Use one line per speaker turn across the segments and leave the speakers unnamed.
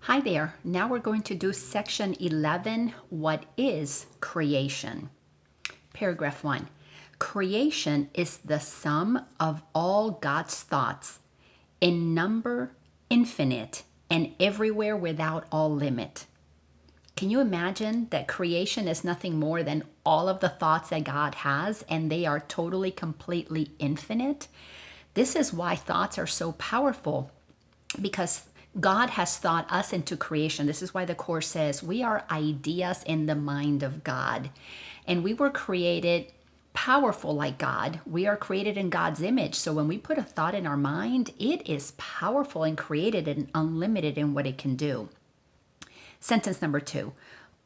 Hi there. Now we're going to do section 11. What is creation? Paragraph 1. Creation is the sum of all God's thoughts, in number, infinite, and everywhere without all limit. Can you imagine that creation is nothing more than all of the thoughts that God has, and they are totally, completely infinite? This is why thoughts are so powerful, because God has thought us into creation. This is why the Course says we are ideas in the mind of God. And we were created powerful like God. We are created in God's image. So when we put a thought in our mind, it is powerful and created and unlimited in what it can do. Sentence number 2.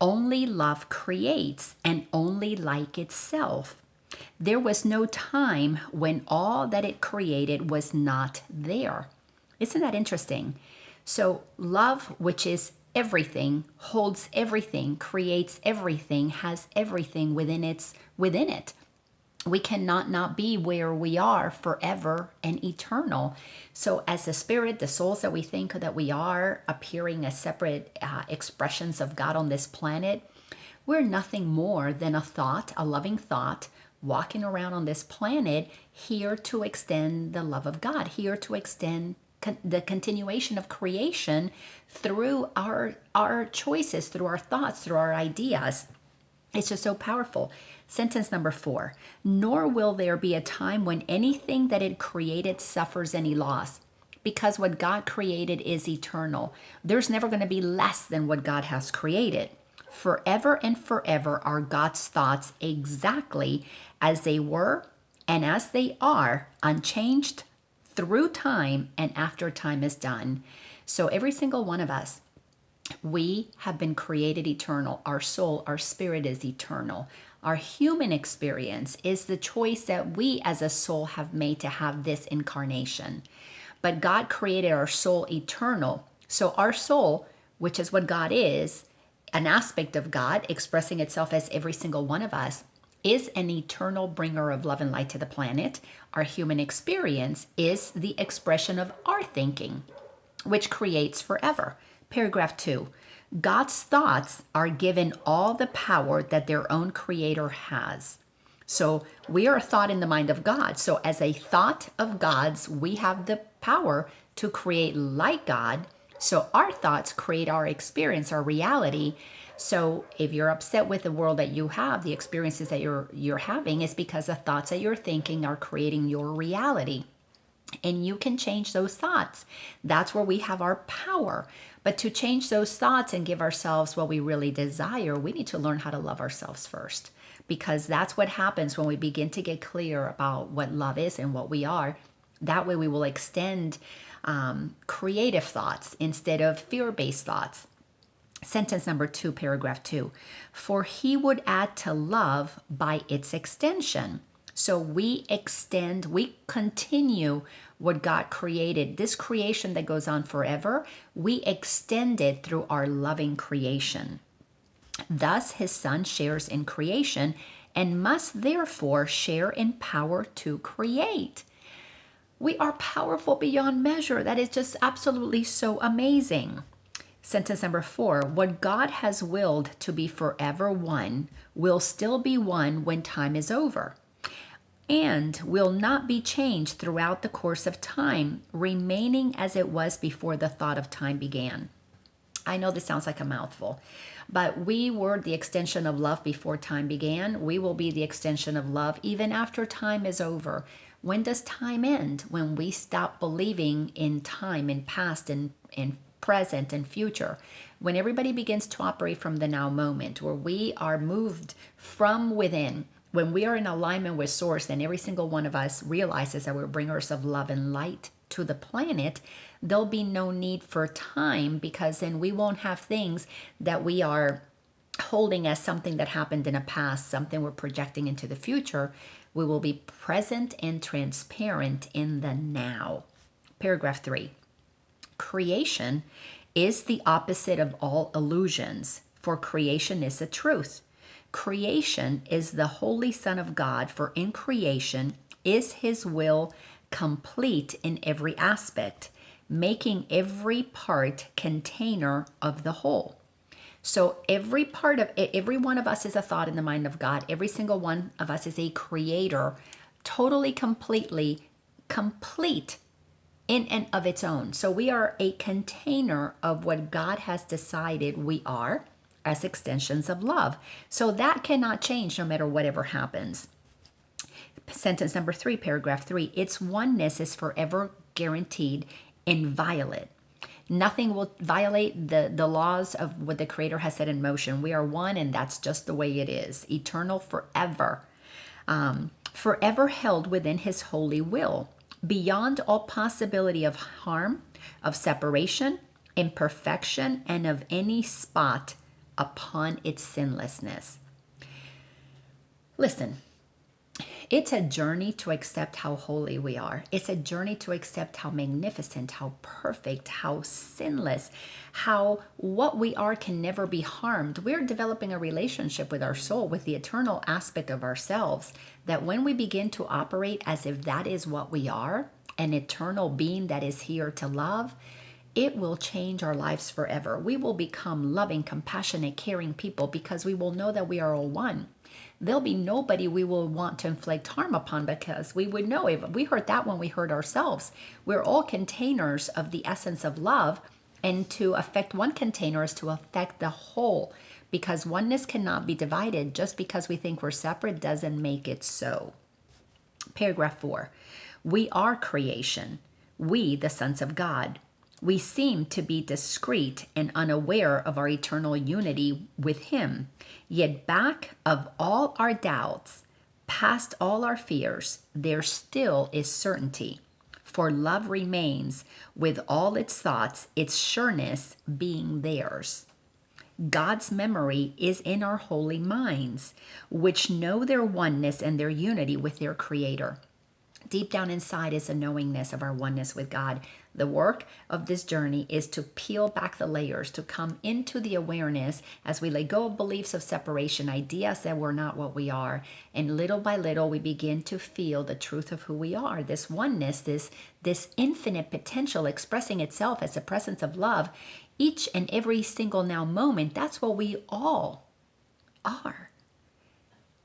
Only love creates, and only like itself. There was no time when all that it created was not there. Isn't that interesting? So love, which is everything, holds everything, creates everything, has everything within it. We cannot not be where we are forever and eternal. So as the spirit, the souls that we think that we are, appearing as separate expressions of God on this planet, we're nothing more than a thought, a loving thought, walking around on this planet, here to extend the love of God, here to extend the continuation of creation through our choices, through our thoughts, through our ideas. It's just so powerful. Sentence number 4. Nor will there be a time when anything that it created suffers any loss, because what God created is eternal. There's never going to be less than what God has created. Forever and forever are God's thoughts exactly as they were and as they are, unchanged through time and after time is done. So every single one of us, we have been created eternal. Our soul, our spirit is eternal. Our human experience is the choice that we as a soul have made to have this incarnation. But God created our soul eternal. So our soul, which is what God is, an aspect of God expressing itself as every single one of us, is an eternal bringer of love and light to the planet. Our human experience is the expression of our thinking, which creates forever. Paragraph 2. God's thoughts are given all the power that their own creator has. So we are a thought in the mind of God. So as a thought of God's, we have the power to create like God. So our thoughts create our experience, our reality. So if you're upset with the world that you have, the experiences that you're having is because the thoughts that you're thinking are creating your reality. And you can change those thoughts. That's where we have our power. But to change those thoughts and give ourselves what we really desire, we need to learn how to love ourselves first. Because that's what happens when we begin to get clear about what love is and what we are. That way we will extend creative thoughts instead of fear-based thoughts. Sentence number 2, paragraph 2. For he would add to love by its extension. So we extend, we continue what God created. This creation that goes on forever, we extend it through our loving creation. Thus, his son shares in creation and must therefore share in power to create. We are powerful beyond measure. That is just absolutely so amazing. Sentence number 4, what God has willed to be forever one will still be one when time is over, and will not be changed throughout the course of time, remaining as it was before the thought of time began. I know this sounds like a mouthful, but we were the extension of love before time began. We will be the extension of love even after time is over. When does time end? When we stop believing in time, in past, and present and future. When everybody begins to operate from the now moment, where we are moved from within, when we are in alignment with source, then every single one of us realizes that we're bringers of love and light to the planet, there'll be no need for time, because then we won't have things that we are holding as something that happened in a past, something we're projecting into the future. We will be present and transparent in the now. Paragraph 3. Creation is the opposite of all illusions, for creation is the truth. Creation is the Holy Son of God, for in creation is his will complete in every aspect, making every part container of the whole. So every one of us is a thought in the mind of God. Every single one of us is a creator, totally, completely complete in and of its own. So we are a container of what God has decided we are as extensions of love. So that cannot change no matter whatever happens. Sentence number 3, paragraph 3, its oneness is forever guaranteed, inviolate. Nothing will violate the laws of what the Creator has set in motion. We are one, and that's just the way it is. Eternal forever. Forever held within His holy will, beyond all possibility of harm, of separation, imperfection, and of any spot upon its sinlessness. Listen. It's a journey to accept how holy we are. It's a journey to accept how magnificent, how perfect, how sinless, how what we are can never be harmed. We're developing a relationship with our soul, with the eternal aspect of ourselves, that when we begin to operate as if that is what we are, an eternal being that is here to love, it will change our lives forever. We will become loving, compassionate, caring people because we will know that we are all one. There'll be nobody we will want to inflict harm upon because we would know if we heard that when we hurt ourselves. We're all containers of the essence of love, and to affect one container is to affect the whole, because oneness cannot be divided. Just because we think we're separate doesn't make it so. Paragraph 4, we are creation. We, the sons of God. We seem to be discreet and unaware of our eternal unity with Him. Yet back of all our doubts, past all our fears, there still is certainty. For love remains with all its thoughts, its sureness being theirs. God's memory is in our holy minds, which know their oneness and their unity with their Creator. Deep down inside is a knowingness of our oneness with God. The work of this journey is to peel back the layers, to come into the awareness as we let go of beliefs of separation, ideas that we're not what we are. And little by little, we begin to feel the truth of who we are. This oneness, this infinite potential expressing itself as the presence of love, each and every single now moment, that's what we all are.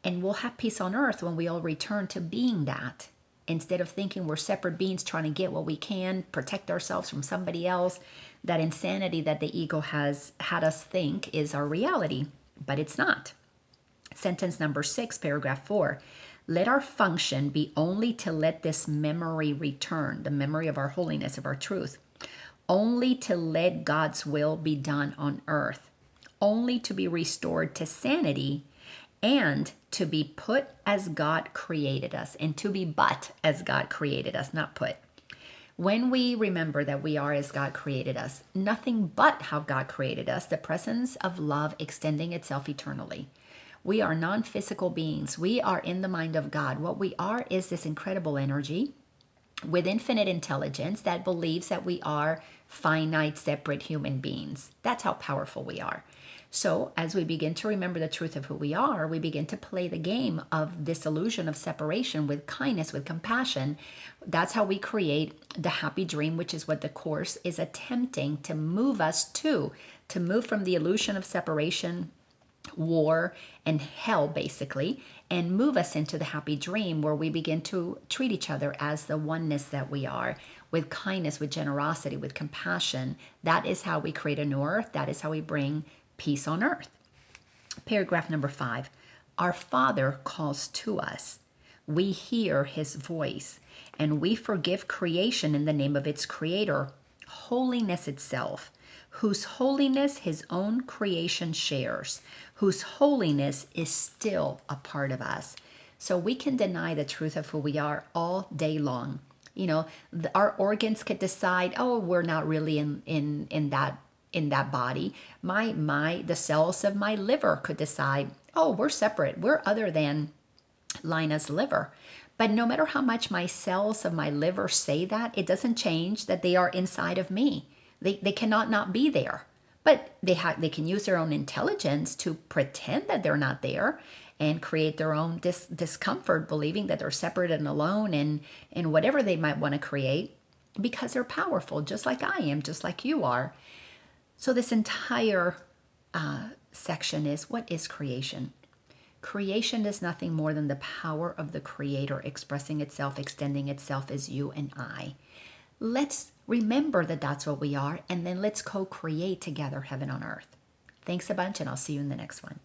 And we'll have peace on earth when we all return to being that. Instead of thinking we're separate beings trying to get what we can, protect ourselves from somebody else, that insanity that the ego has had us think is our reality, but it's not. Sentence number 6, paragraph 4. Let our function be only to let this memory return, the memory of our holiness, of our truth, only to let God's will be done on earth, only to be restored to sanity, and to be put as God created us, and to be but as God created us, not put. When we remember that we are as God created us, nothing but how God created us, the presence of love extending itself eternally. We are non-physical beings. We are in the mind of God. What we are is this incredible energy with infinite intelligence that believes that we are finite, separate human beings. That's how powerful we are. So as we begin to remember the truth of who we are, we begin to play the game of this illusion of separation with kindness, with compassion. That's how we create the happy dream, which is what the Course is attempting to move us to move from the illusion of separation, war, and hell, basically, and move us into the happy dream where we begin to treat each other as the oneness that we are, with kindness, with generosity, with compassion. That is how we create a new earth. That is how we bring peace on earth. Paragraph number 5. Our Father calls to us. We hear His voice, and we forgive creation in the name of its Creator, holiness itself, whose holiness His own creation shares, whose holiness is still a part of us. So we can deny the truth of who we are all day long. You know, our organs could decide, oh, we're not really in that body. The cells of my liver could decide, oh, we're separate. We're other than Laina's liver. But no matter how much my cells of my liver say that, it doesn't change that they are inside of me. They cannot not be there. But they can use their own intelligence to pretend that they're not there and create their own discomfort, believing that they're separate and alone and whatever they might want to create. because they're powerful, just like I am, just like you are. So this entire section is, what is creation? Creation is nothing more than the power of the Creator expressing itself, extending itself as you and I. Let's remember that that's what we are, and then let's co-create together heaven on earth. Thanks a bunch, and I'll see you in the next one.